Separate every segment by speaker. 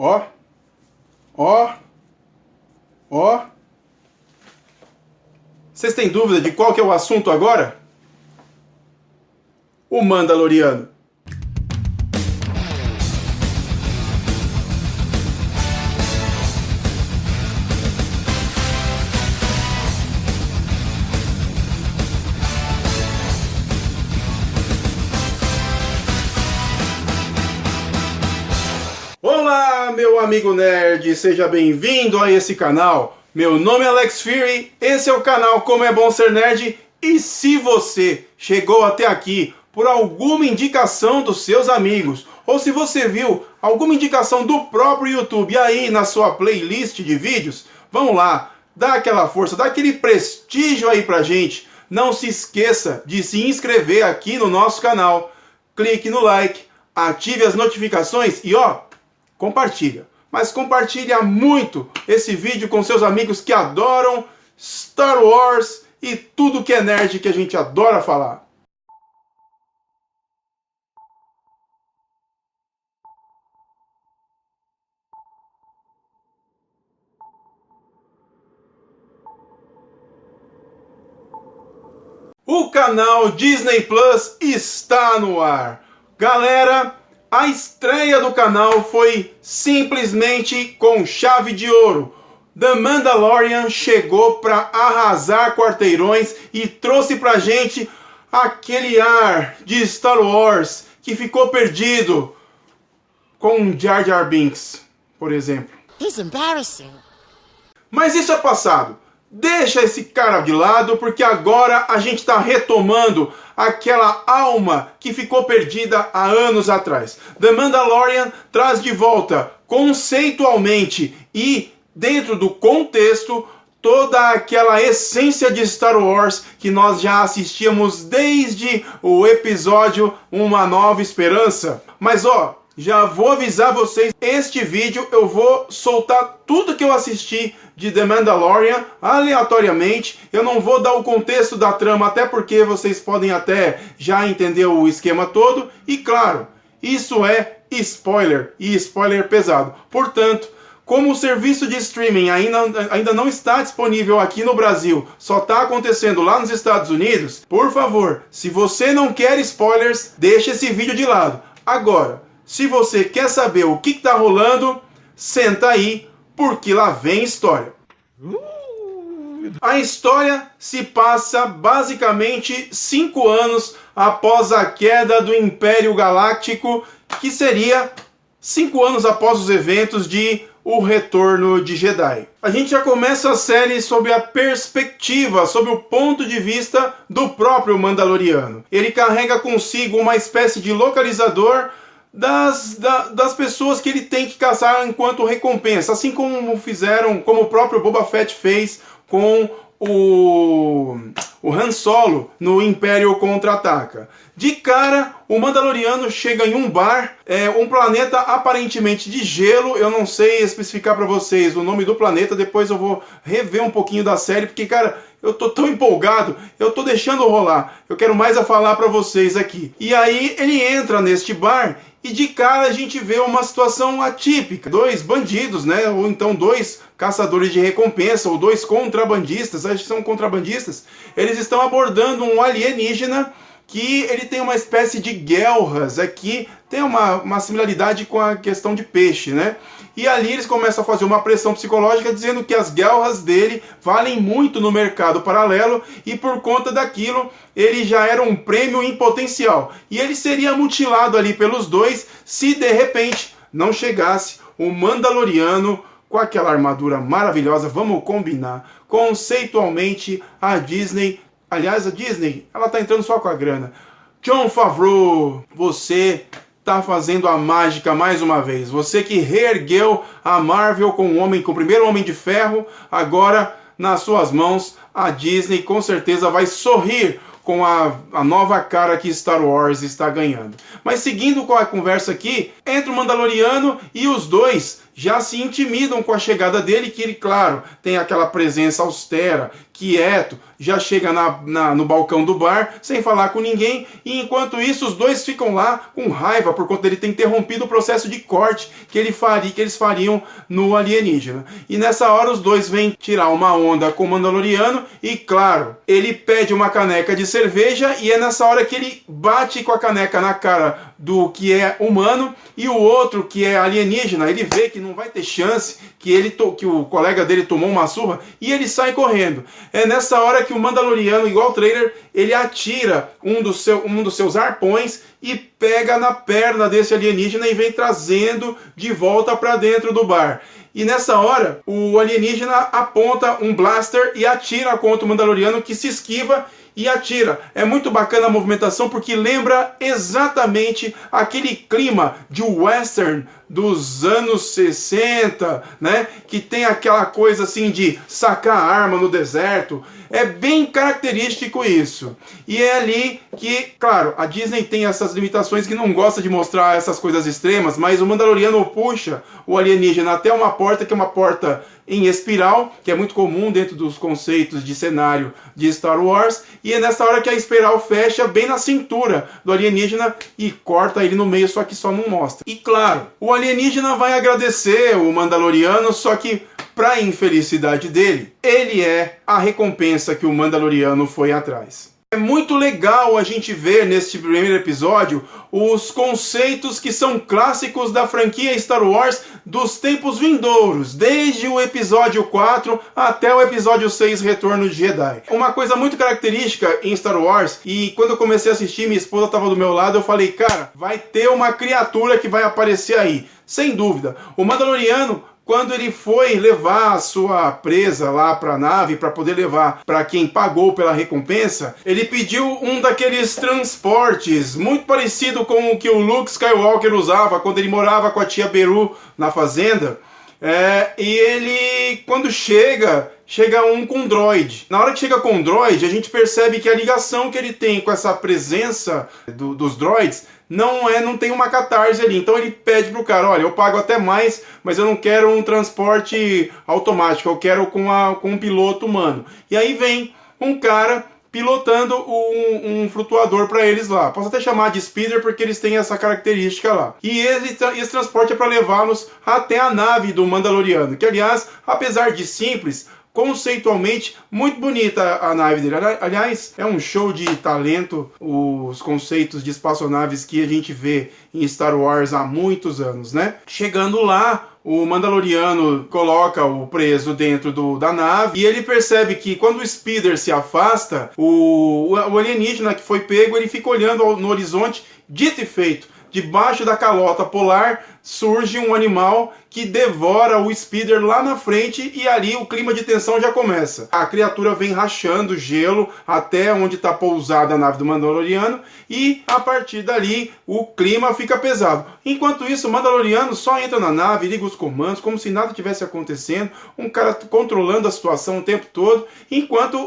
Speaker 1: Ó, ó, ó. Vocês têm dúvida de qual que é o assunto agora? O Mandaloriano. Olá, meu amigo nerd, seja bem-vindo a esse canal. Meu nome é Alex Fury, esse é o canal Como é Bom Ser Nerd. E se você chegou até aqui por alguma indicação dos seus amigos, ou se você viu alguma indicação do próprio YouTube aí na sua playlist de vídeos, vamos lá, dá aquela força, dá aquele prestígio aí pra gente. Não se esqueça de se inscrever aqui no nosso canal, clique no like, ative as notificações e ó, compartilha. Mas compartilha muito esse vídeo com seus amigos que adoram Star Wars e tudo que é nerd que a gente adora falar. O canal Disney Plus está no ar. Galera, a estreia do canal foi simplesmente com chave de ouro. The Mandalorian chegou para arrasar quarteirões e trouxe pra gente aquele ar de Star Wars que ficou perdido com Jar Jar Binks, por exemplo.
Speaker 2: He's embarrassing.
Speaker 1: Mas isso é passado. Deixa esse cara de lado, porque agora a gente está retomando aquela alma que ficou perdida há anos atrás. The Mandalorian traz de volta, conceitualmente e dentro do contexto, toda aquela essência de Star Wars que nós já assistíamos desde o episódio Uma Nova Esperança. Mas ó, já vou avisar vocês, este vídeo eu vou soltar tudo que eu assisti de The Mandalorian aleatoriamente. Eu não vou dar o contexto da trama, até porque vocês podem até já entender o esquema todo. E claro, isso é spoiler, e spoiler pesado. Portanto, como o serviço de streaming ainda não está disponível aqui no Brasil, só está acontecendo lá nos Estados Unidos, por favor, se você não quer spoilers, deixa esse vídeo de lado. Agora, se você quer saber o que está rolando, senta aí, porque lá vem história. A história se passa basicamente 5 anos após a queda do Império Galáctico, que seria 5 anos após os eventos de O Retorno de Jedi. A gente já começa a série sob a perspectiva, sob o ponto de vista do próprio Mandaloriano. Ele carrega consigo uma espécie de localizador das pessoas que ele tem que caçar enquanto recompensa, assim como fizeram, como o próprio Boba Fett fez com o Han Solo no Império Contra-Ataca. De cara, o Mandaloriano chega em um bar, um planeta aparentemente de gelo. Eu não sei especificar para vocês o nome do planeta, depois eu vou rever um pouquinho da série, porque, cara, eu tô tão empolgado, eu tô deixando rolar. Eu quero mais a falar para vocês aqui. E aí ele entra neste bar e de cara a gente vê uma situação atípica. 2 bandidos, né? Ou então 2 caçadores de recompensa, ou 2 contrabandistas, acho que são contrabandistas. Eles estão abordando um alienígena que ele tem uma espécie de guelras aqui, tem uma similaridade com a questão de peixe, né? E ali eles começam a fazer uma pressão psicológica dizendo que as guelras dele valem muito no mercado paralelo e por conta daquilo ele já era um prêmio em potencial. E ele seria mutilado ali pelos 2 se de repente não chegasse o Mandaloriano com aquela armadura maravilhosa. Vamos combinar, conceitualmente a Disney, aliás a Disney, ela tá entrando só com a grana. Jon Favreau, você tá fazendo a mágica mais uma vez. Você que reergueu a Marvel com o primeiro Homem de Ferro, agora nas suas mãos a Disney com certeza vai sorrir com a nova cara que Star Wars está ganhando. Mas seguindo com a conversa aqui, entra o Mandaloriano e os 2 já se intimidam com a chegada dele, que ele, claro, tem aquela presença austera, quieto, já chega no balcão do bar, sem falar com ninguém, e enquanto isso os dois ficam lá com raiva por conta dele ter interrompido o processo de corte que eles fariam no alienígena. E nessa hora os dois vêm tirar uma onda com o Mandaloriano e, claro, ele pede uma caneca de cerveja e é nessa hora que ele bate com a caneca na cara do que é humano e o outro, que é alienígena, ele vê que não vai ter chance, que o colega dele tomou uma surra e ele sai correndo. É nessa hora que o Mandaloriano, igual ao trailer, ele atira um dos seus arpões e pega na perna desse alienígena e vem trazendo de volta para dentro do bar. E nessa hora, o alienígena aponta um blaster e atira contra o Mandaloriano, que se esquiva e atira. É muito bacana a movimentação porque lembra exatamente aquele clima de western dos anos 60, né? Que tem aquela coisa assim de sacar a arma no deserto. É bem característico isso. E é ali que, claro, a Disney tem essas limitações que não gosta de mostrar essas coisas extremas, mas o Mandaloriano puxa o alienígena até uma porta, que é uma porta em espiral, que é muito comum dentro dos conceitos de cenário de Star Wars, e é nessa hora que a espiral fecha bem na cintura do alienígena e corta ele no meio, só que só não mostra. E claro, o alienígena vai agradecer o Mandaloriano, só que, para infelicidade dele, ele é a recompensa que o Mandaloriano foi atrás. É muito legal a gente ver neste primeiro episódio os conceitos que são clássicos da franquia Star Wars dos tempos vindouros, desde o episódio 4 até o episódio 6, Retorno de Jedi. Uma coisa muito característica em Star Wars, e quando eu comecei a assistir, minha esposa estava do meu lado, eu falei, cara, vai ter uma criatura que vai aparecer aí, sem dúvida. O Mandaloriano, quando ele foi levar a sua presa lá para a nave, para poder levar para quem pagou pela recompensa, ele pediu um daqueles transportes, muito parecido com o que o Luke Skywalker usava quando ele morava com a tia Beru na fazenda. E ele, quando chega um com droid. Na hora que chega com o droid, a gente percebe que a ligação que ele tem com essa presença dos droids não tem uma catarse ali. Então ele pede pro cara, olha, eu pago até mais, mas eu não quero um transporte automático, eu quero com um piloto humano. E aí vem um cara pilotando um flutuador para eles lá. Posso até chamar de speeder porque eles têm essa característica lá. E esse transporte é para levá-los até a nave do Mandaloriano, que aliás, apesar de simples, conceitualmente muito bonita a nave dele. Aliás, é um show de talento os conceitos de espaçonaves que a gente vê em Star Wars há muitos anos, né? Chegando lá, o Mandaloriano coloca o preso dentro da nave e ele percebe que quando o speeder se afasta, o alienígena que foi pego, ele fica olhando no horizonte. Dito e feito, debaixo da calota polar surge um animal que devora o speeder lá na frente e ali o clima de tensão já começa. A criatura vem rachando gelo até onde está pousada a nave do Mandaloriano e a partir dali o clima fica pesado. Enquanto isso, o Mandaloriano só entra na nave, liga os comandos como se nada tivesse acontecendo, um cara controlando a situação o tempo todo, enquanto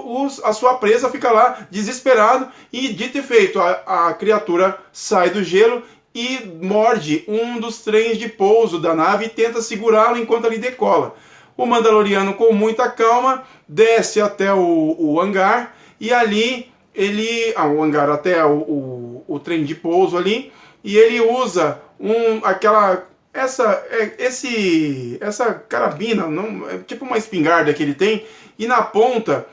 Speaker 1: a sua presa fica lá desesperado e, dito e feito, a criatura sai do gelo e morde um dos trens de pouso da nave e tenta segurá-lo enquanto ele decola. O Mandaloriano, com muita calma, desce até o hangar e ali o hangar até o trem de pouso ali, e ele usa essa carabina, é tipo uma espingarda que ele tem, e na ponta,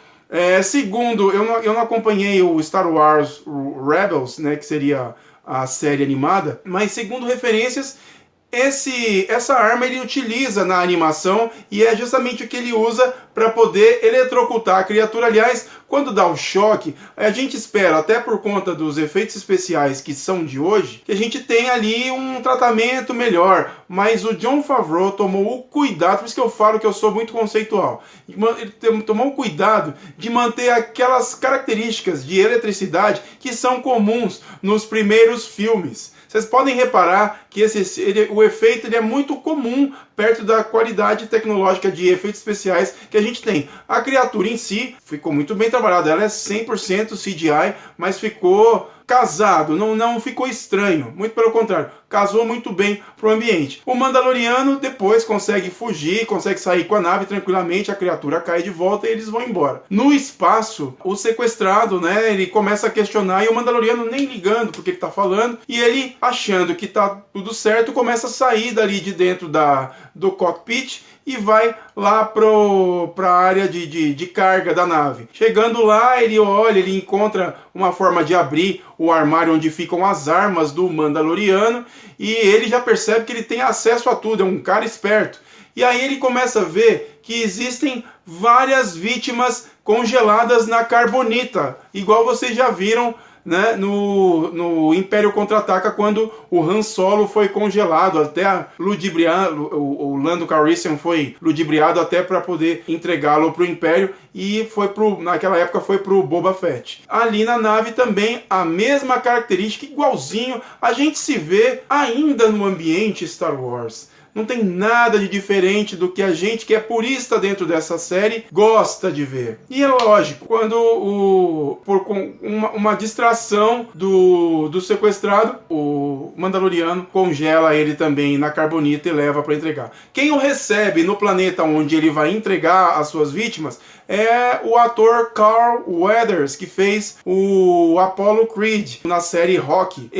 Speaker 1: segundo, eu não acompanhei o Star Wars Rebels, né, que seria a série animada, mas segundo referências, essa arma ele utiliza na animação e é justamente o que ele usa para poder eletrocutar a criatura. Aliás, quando dá o choque, a gente espera, até por conta dos efeitos especiais que são de hoje, que a gente tenha ali um tratamento melhor, mas o Jon Favreau tomou o cuidado, por isso que eu falo que eu sou muito conceitual, ele tomou o cuidado de manter aquelas características de eletricidade que são comuns nos primeiros filmes. Vocês podem reparar que o efeito ele é muito comum perto da qualidade tecnológica de efeitos especiais que a gente tem. A criatura em si ficou muito bem trabalhada, ela é 100% CGI, mas ficou casado, não ficou estranho, muito pelo contrário, casou muito bem pro ambiente. O Mandaloriano depois consegue fugir, consegue sair com a nave tranquilamente, a criatura cai de volta e eles vão embora. No espaço, o sequestrado, né, ele começa a questionar e o Mandaloriano nem ligando porque ele tá falando, e ele achando que tá tudo certo, começa a sair dali de dentro do cockpit e vai lá para a área de carga da nave. Chegando lá, ele olha, ele encontra uma forma de abrir o armário onde ficam as armas do Mandaloriano e ele já percebe que ele tem acesso a tudo, é um cara esperto. E aí ele começa a ver que existem várias vítimas congeladas na Carbonita, igual vocês já viram, né, no Império Contra-Ataca, quando o Han Solo foi congelado, até ludibriado, o Lando Calrissian foi ludibriado até para poder entregá-lo para o Império, e naquela época foi para o Boba Fett. Ali na nave também a mesma característica, igualzinho, a gente se vê ainda no ambiente Star Wars. Não tem nada de diferente do que a gente que é purista dentro dessa série gosta de ver. E é lógico, quando por uma distração do sequestrado, o Mandaloriano congela ele também na Carbonita e leva para entregar. Quem o recebe no planeta onde ele vai entregar as suas vítimas é o ator Carl Weathers, que fez o Apollo Creed na série Rocky.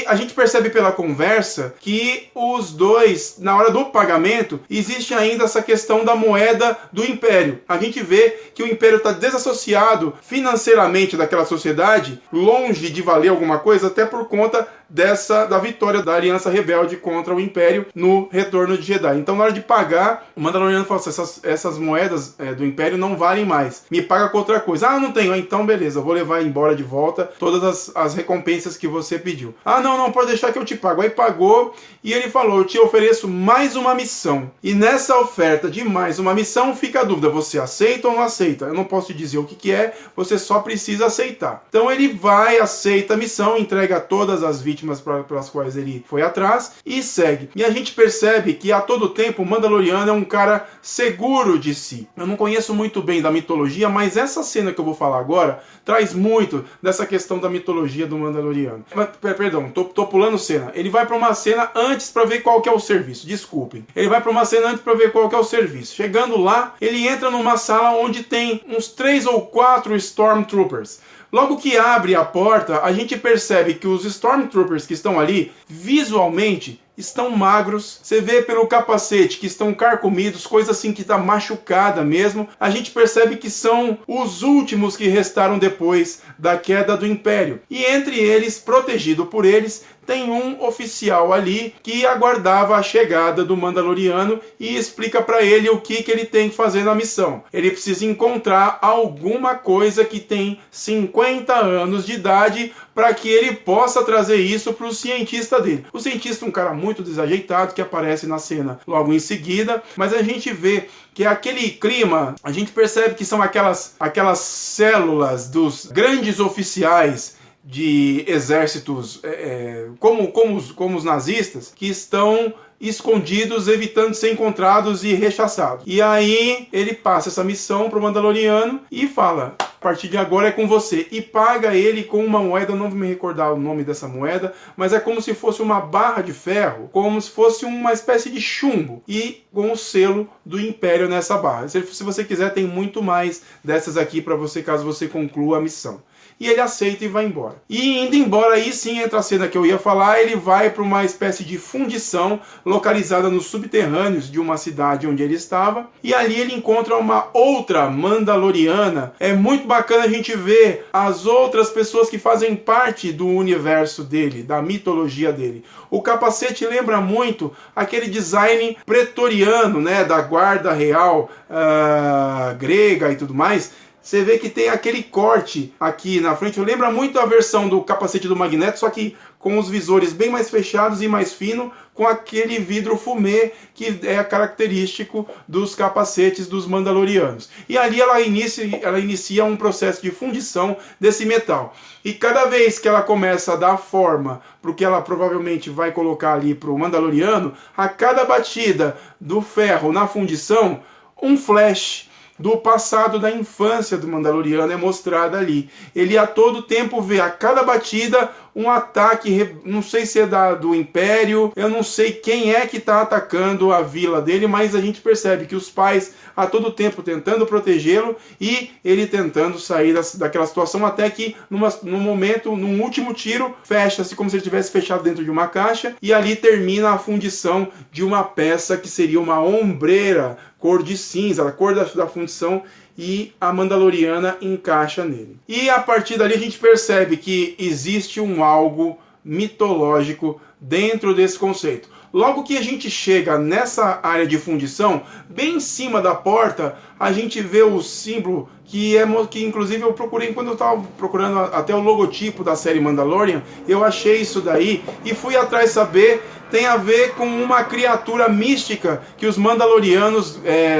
Speaker 1: A gente percebe pela conversa que os dois, na hora do pagamento, existe ainda essa questão da moeda do Império. A gente vê que o Império está desassociado financeiramente daquela sociedade, longe de valer alguma coisa, até por conta da vitória da Aliança Rebelde contra o Império no Retorno de Jedi. Então, na hora de pagar, o Mandaloriano fala assim, essas moedas do Império não valem mais. Me paga com outra coisa. Ah, não tenho. Então, beleza, eu vou levar embora de volta todas as recompensas que você pediu. Ah, não, pode deixar que eu te pago. Aí pagou e ele falou, eu te ofereço mais uma missão. E nessa oferta de mais uma missão, fica a dúvida, você aceita ou não aceita? Eu não posso te dizer o que é, você só precisa aceitar. Então, ele vai, aceita a missão, entrega todas as vítimas pelas quais ele foi atrás e segue. E a gente percebe que a todo tempo o Mandaloriano é um cara seguro de si. Eu não conheço muito bem da mitologia, mas essa cena que eu vou falar agora traz muito dessa questão da mitologia do Mandaloriano. Perdão, tô pulando cena. Ele vai para uma cena antes para ver qual que é o serviço. Desculpem. Ele vai para uma cena antes para ver qual que é o serviço. Chegando lá, ele entra numa sala onde tem uns 3 ou 4 Stormtroopers. Logo que abre a porta, a gente percebe que os Stormtroopers que estão ali, visualmente, estão magros. Você vê pelo capacete que estão carcomidos, coisa assim que está machucada mesmo. A gente percebe que são os últimos que restaram depois da queda do Império. E entre eles, protegido por eles, tem um oficial ali que aguardava a chegada do Mandaloriano e explica para ele o que ele tem que fazer na missão. Ele precisa encontrar alguma coisa que tem 50 anos de idade para que ele possa trazer isso para o cientista dele. O cientista é um cara muito desajeitado que aparece na cena logo em seguida, mas a gente vê que aquele clima, a gente percebe que são aquelas células dos grandes oficiais de exércitos como os nazistas, que estão escondidos, evitando ser encontrados e rechaçados. E aí ele passa essa missão pro Mandaloriano e fala, a partir de agora é com você, e paga ele com uma moeda, eu não vou me recordar o nome dessa moeda, mas é como se fosse uma barra de ferro, como se fosse uma espécie de chumbo, e com o selo do Império nessa barra. Se você quiser, tem muito mais dessas aqui para você, caso você conclua a missão. E ele aceita e vai embora. E indo embora, aí sim entra a cena que eu ia falar, ele vai para uma espécie de fundição localizada nos subterrâneos de uma cidade onde ele estava, e ali ele encontra uma outra Mandaloriana. É muito bacana a gente ver as outras pessoas que fazem parte do universo dele, da mitologia dele. O capacete lembra muito aquele design pretoriano, né, da guarda real grega e tudo mais. Você vê que tem aquele corte aqui na frente, lembra muito a versão do capacete do Magneto, só que com os visores bem mais fechados e mais fino, com aquele vidro fumê que é característico dos capacetes dos Mandalorianos. E ali ela inicia um processo de fundição desse metal. E cada vez que ela começa a dar forma para o que ela provavelmente vai colocar ali para o Mandaloriano, a cada batida do ferro na fundição, um flash do passado, da infância do Mandaloriano é mostrada ali. Ele a todo tempo vê a cada batida um ataque, não sei se é do Império, eu não sei quem é que está atacando a vila dele, mas a gente percebe que os pais a todo tempo tentando protegê-lo e ele tentando sair daquela situação, até que num momento, num último tiro, fecha-se como se ele tivesse fechado dentro de uma caixa, e ali termina a fundição de uma peça que seria uma ombreira cor de cinza, a cor da fundição, e a Mandaloriana encaixa nele. E a partir dali a gente percebe que existe algo mitológico dentro desse conceito. Logo que a gente chega nessa área de fundição, bem em cima da porta, a gente vê o símbolo que inclusive eu procurei, quando eu estava procurando até o logotipo da série Mandalorian, eu achei isso daí e fui atrás saber. Tem a ver com uma criatura mística que os Mandalorianos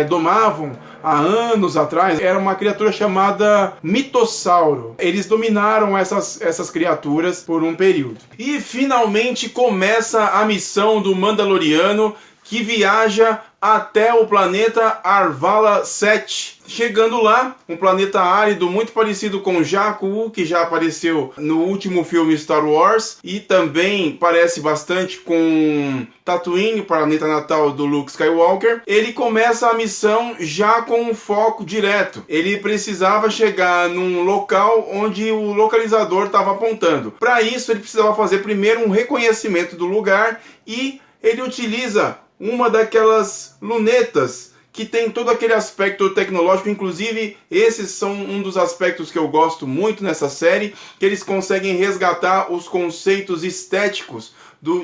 Speaker 1: domavam há anos atrás. Era uma criatura chamada Mitossauro. Eles dominaram essas criaturas por um período. E finalmente começa a missão do Mandaloriano, que viaja até o planeta Arvala 7. Chegando lá, um planeta árido muito parecido com Jakku, que já apareceu no último filme Star Wars, e também parece bastante com Tatooine, planeta natal do Luke Skywalker. Ele começa a missão já com um foco direto. Ele precisava chegar num local onde o localizador estava apontando. Para isso, ele precisava fazer primeiro um reconhecimento do lugar, e ele utiliza uma daquelas lunetas que tem todo aquele aspecto tecnológico. Inclusive, esses são um dos aspectos que eu gosto muito nessa série, que eles conseguem resgatar os conceitos estéticos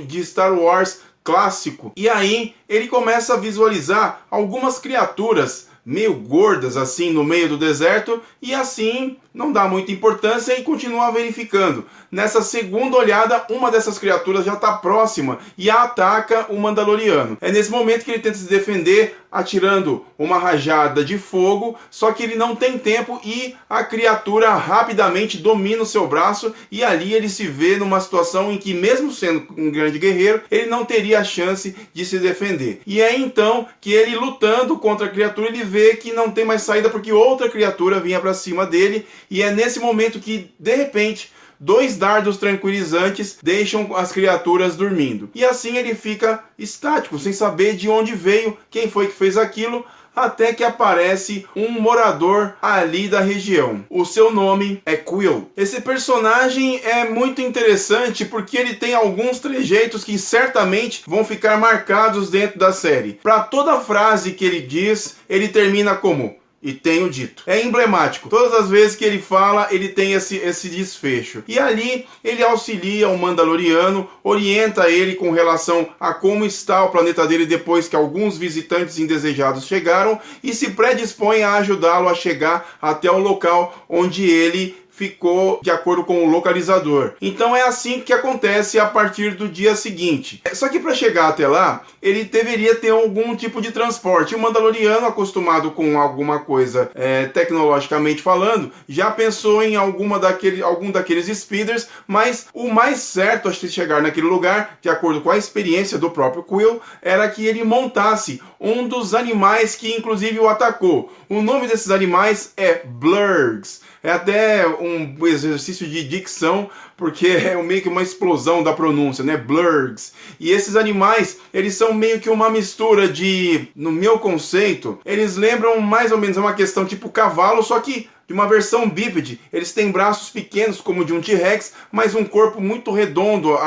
Speaker 1: de Star Wars clássico. E aí, ele começa a visualizar algumas criaturas meio gordas assim no meio do deserto, e assim não dá muita importância e continua verificando. Nessa segunda olhada, uma dessas criaturas já está próxima e ataca o Mandaloriano. É nesse momento que ele tenta se defender, atirando uma rajada de fogo, só que ele não tem tempo e a criatura rapidamente domina o seu braço, e ali ele se vê numa situação em que, mesmo sendo um grande guerreiro, ele não teria a chance de se defender. E é então que ele, lutando contra a criatura, ele vê que não tem mais saída porque outra criatura vinha para cima dele, e é nesse momento que, de repente, 2 dardos tranquilizantes deixam as criaturas dormindo. E assim ele fica estático, sem saber de onde veio, quem foi que fez aquilo, até que aparece um morador ali da região. O seu nome é Quill. Esse personagem é muito interessante porque ele tem alguns trejeitos que certamente vão ficar marcados dentro da série. Para toda frase que ele diz, ele termina como: "E tenho dito". É emblemático. Todas as vezes que ele fala, ele tem esse desfecho. E ali ele auxilia o Mandaloriano, orienta ele com relação a como está o planeta dele depois que alguns visitantes indesejados chegaram, e se predispõe a ajudá-lo a chegar até o local onde ele ficou de acordo com o localizador. Então é assim que acontece a partir do dia seguinte. Só que para chegar até lá, ele deveria ter algum tipo de transporte. O Mandaloriano, acostumado com alguma coisa tecnologicamente falando, já pensou em algum daqueles speeders, mas o mais certo a se chegar naquele lugar, de acordo com a experiência do próprio Quill, era que ele montasse um dos animais que inclusive o atacou. O nome desses animais é Blurgs. É até um exercício de dicção, porque é meio que uma explosão da pronúncia, né? Blurgs. E esses animais, eles são meio que uma mistura de, no meu conceito, eles lembram mais ou menos uma questão tipo cavalo, só que de uma versão bípede. Eles têm braços pequenos, como de um T-Rex, mas um corpo muito redondo,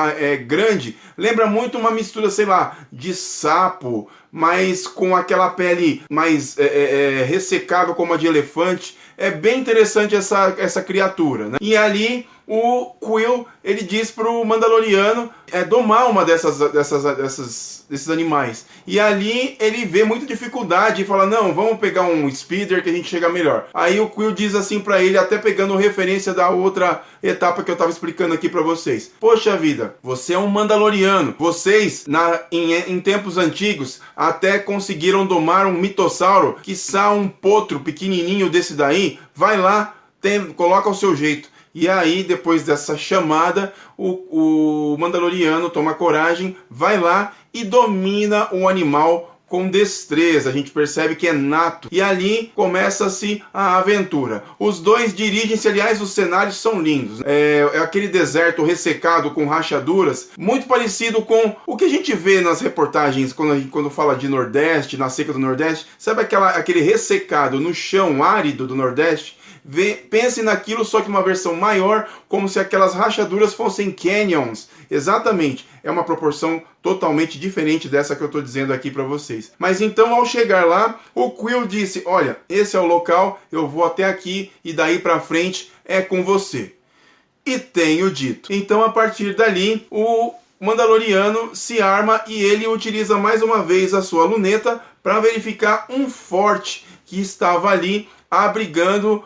Speaker 1: grande. Lembra muito uma mistura, sei lá, de sapo, mas com aquela pele mais ressecada como a de elefante. É bem interessante essa criatura, né? E ali o Quill, ele diz pro Mandaloriano domar uma desses animais. E ali ele vê muita dificuldade e fala: não, vamos pegar um speeder que a gente chega melhor. Aí o Quill diz assim pra ele, até pegando referência da outra etapa que eu tava explicando aqui pra vocês: poxa vida, você é um Mandaloriano. Vocês, em tempos antigos, até conseguiram domar um mitossauro, quiçá um potro pequenininho desse daí. Vai lá, coloca ao seu jeito. E aí, depois dessa chamada, o Mandaloriano toma coragem, vai lá e domina o animal com destreza, a gente percebe que é nato. E ali começa-se a aventura. Os dois dirigem-se, aliás, os cenários são lindos. É aquele deserto ressecado com rachaduras, muito parecido com o que a gente vê nas reportagens quando fala de Nordeste, na seca do Nordeste. Sabe aquele ressecado no chão árido do Nordeste? Pense naquilo, só que uma versão maior, como se aquelas rachaduras fossem canyons. Exatamente, é uma proporção totalmente diferente dessa que eu estou dizendo aqui para vocês. Mas então, ao chegar lá, o Quill disse: olha, esse é o local, eu vou até aqui e daí para frente é com você. E tenho dito. Então, a partir dali, o Mandaloriano se arma e ele utiliza mais uma vez a sua luneta para verificar um forte que estava ali abrigando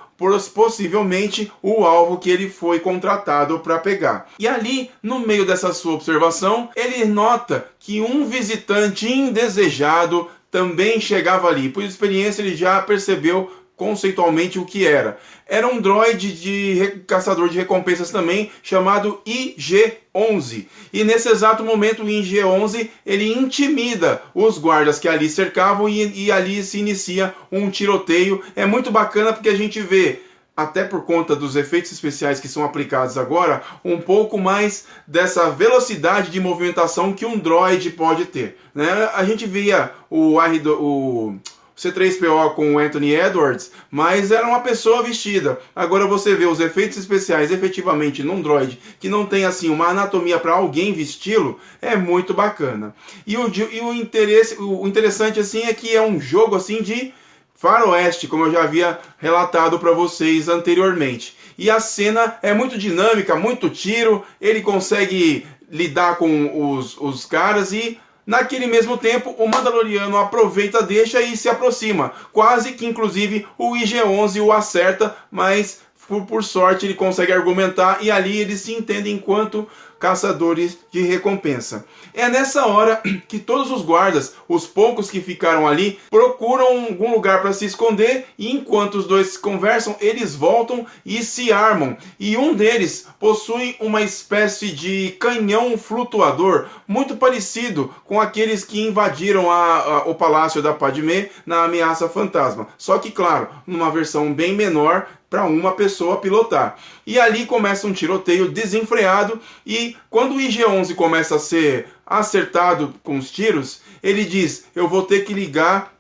Speaker 1: possivelmente o alvo que ele foi contratado para pegar. E ali, no meio dessa sua observação, ele nota que um visitante indesejado também chegava ali. Por experiência, ele já percebeu conceitualmente o que era. Era um droide de caçador de recompensas também, chamado IG-11. E nesse exato momento, o IG-11, ele intimida os guardas que ali cercavam e ali se inicia um tiroteio. É muito bacana porque a gente vê, até por conta dos efeitos especiais que são aplicados agora, um pouco mais dessa velocidade de movimentação que um droide pode ter, né? A gente via o C-3PO com o Anthony Edwards, mas era uma pessoa vestida. Agora você vê os efeitos especiais efetivamente num droid que não tem assim uma anatomia para alguém vesti-lo, é muito bacana. E o interessante assim é que é um jogo assim de faroeste, como eu já havia relatado para vocês anteriormente. E a cena é muito dinâmica, muito tiro, ele consegue lidar com os caras e naquele mesmo tempo, o Mandaloriano aproveita, deixa e se aproxima. Quase que, inclusive, o IG-11 o acerta, mas por sorte ele consegue argumentar e ali eles se entendem enquanto caçadores de recompensa. É nessa hora que todos os guardas, os poucos que ficaram ali, procuram algum lugar para se esconder e enquanto os dois conversam, eles voltam e se armam. E um deles possui uma espécie de canhão flutuador, muito parecido com aqueles que invadiram o palácio da Padmé na Ameaça Fantasma. Só que, claro, numa versão bem menor, para uma pessoa pilotar. E ali começa um tiroteio desenfreado e quando o IG-11 começa a ser acertado com os tiros, ele diz: eu vou ter que ligar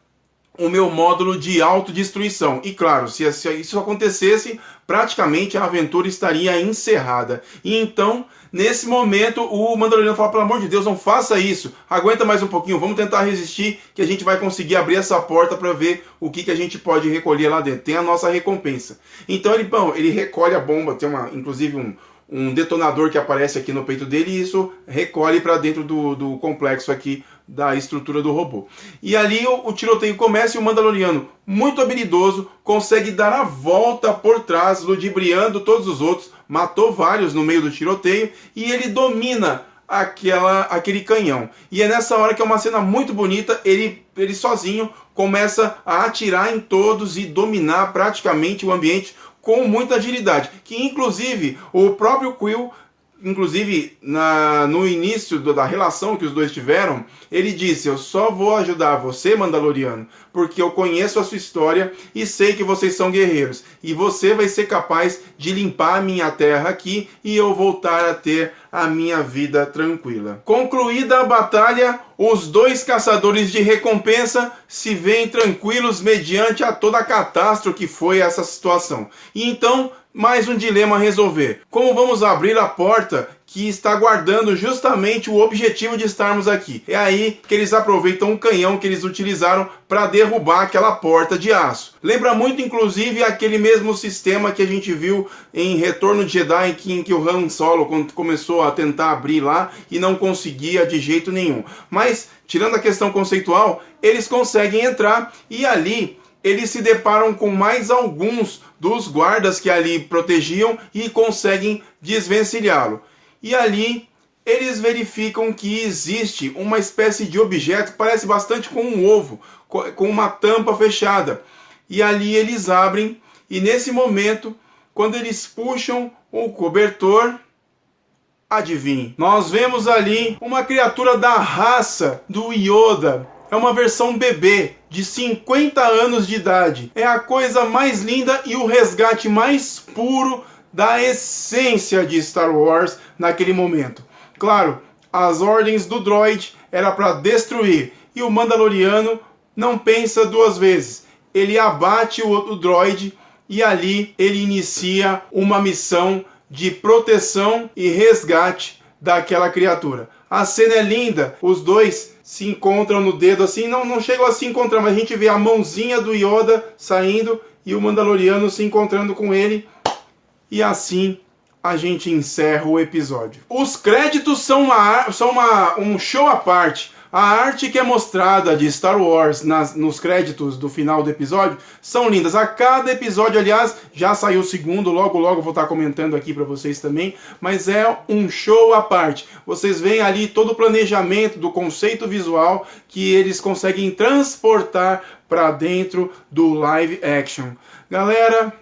Speaker 1: o meu módulo de autodestruição. E claro, se isso acontecesse, praticamente a aventura estaria encerrada. E então, nesse momento, o Mandaloriano fala: pelo amor de Deus, não faça isso. Aguenta mais um pouquinho, vamos tentar resistir, que a gente vai conseguir abrir essa porta para ver o que a gente pode recolher lá dentro. Tem a nossa recompensa. Então ele recolhe a bomba, tem inclusive um detonador que aparece aqui no peito dele e isso recolhe para dentro do complexo aqui da estrutura do robô. E ali o tiroteio começa e o Mandaloriano, muito habilidoso, consegue dar a volta por trás, ludibriando todos os outros, matou vários no meio do tiroteio e ele domina aquele canhão. E é nessa hora que é uma cena muito bonita, ele sozinho começa a atirar em todos e dominar praticamente o ambiente com muita agilidade, que inclusive o próprio Quill, inclusive no início da relação que os dois tiveram, ele disse: eu só vou ajudar você, Mandaloriano, porque eu conheço a sua história e sei que vocês são guerreiros, e você vai ser capaz de limpar a minha terra aqui e eu voltar a ter a minha vida tranquila. Concluída a batalha, os dois caçadores de recompensa se veem tranquilos mediante a toda a catástrofe que foi essa situação. E então, mais um dilema a resolver. Como vamos abrir a porta que está guardando justamente o objetivo de estarmos aqui? É aí que eles aproveitam o canhão que eles utilizaram para derrubar aquela porta de aço. Lembra muito, inclusive, aquele mesmo sistema que a gente viu em Retorno de Jedi, em que o Han Solo começou a tentar abrir lá e não conseguia de jeito nenhum. Mas, tirando a questão conceitual, eles conseguem entrar e ali eles se deparam com mais alguns dos guardas que ali protegiam e conseguem desvencilhá-lo. E ali eles verificam que existe uma espécie de objeto que parece bastante com um ovo, com uma tampa fechada. E ali eles abrem e nesse momento, quando eles puxam o cobertor, adivinhe, nós vemos ali uma criatura da raça do Yoda. É uma versão bebê de 50 anos de idade. É a coisa mais linda e o resgate mais puro da essência de Star Wars naquele momento. Claro, as ordens do droid era para destruir e o Mandaloriano não pensa duas vezes. Ele abate o droid e ali ele inicia uma missão de proteção e resgate daquela criatura. A cena é linda, os dois se encontram no dedo assim, não chegam a se encontrar, mas a gente vê a mãozinha do Yoda saindo e o Mandaloriano se encontrando com ele, e assim a gente encerra o episódio. Os créditos são um show à parte. A arte que é mostrada de Star Wars nos créditos do final do episódio são lindas. A cada episódio, aliás, já saiu o segundo, logo eu vou estar comentando aqui para vocês também, mas é um show à parte. Vocês veem ali todo o planejamento do conceito visual que eles conseguem transportar para dentro do live action. Galera,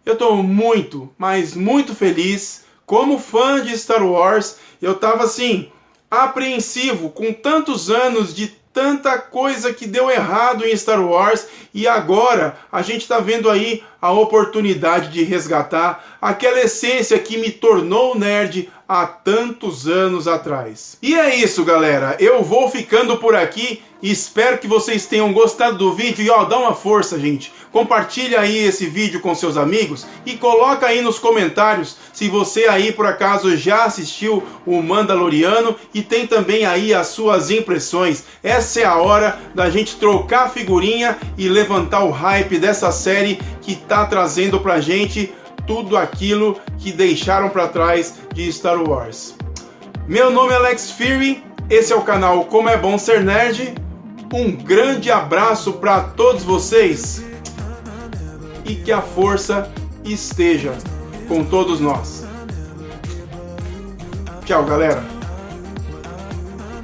Speaker 1: eu estou muito, mas muito feliz. Como fã de Star Wars, eu estava assim, apreensivo, com tantos anos de tanta coisa que deu errado em Star Wars, e agora a gente está vendo aí a oportunidade de resgatar aquela essência que me tornou nerd há tantos anos atrás. E é isso, galera, eu vou ficando por aqui, espero que vocês tenham gostado do vídeo, e ó, dá uma força, gente, compartilha aí esse vídeo com seus amigos e coloca aí nos comentários se você aí por acaso já assistiu o Mandaloriano e tem também aí as suas impressões. Essa é a hora da gente trocar figurinha e levantar o hype dessa série que tá trazendo pra gente tudo aquilo que deixaram pra trás de Star Wars. Meu nome é Alex Fury, esse é o canal Como é Bom Ser Nerd. Um grande abraço para todos vocês e que a força esteja com todos nós. Tchau, galera.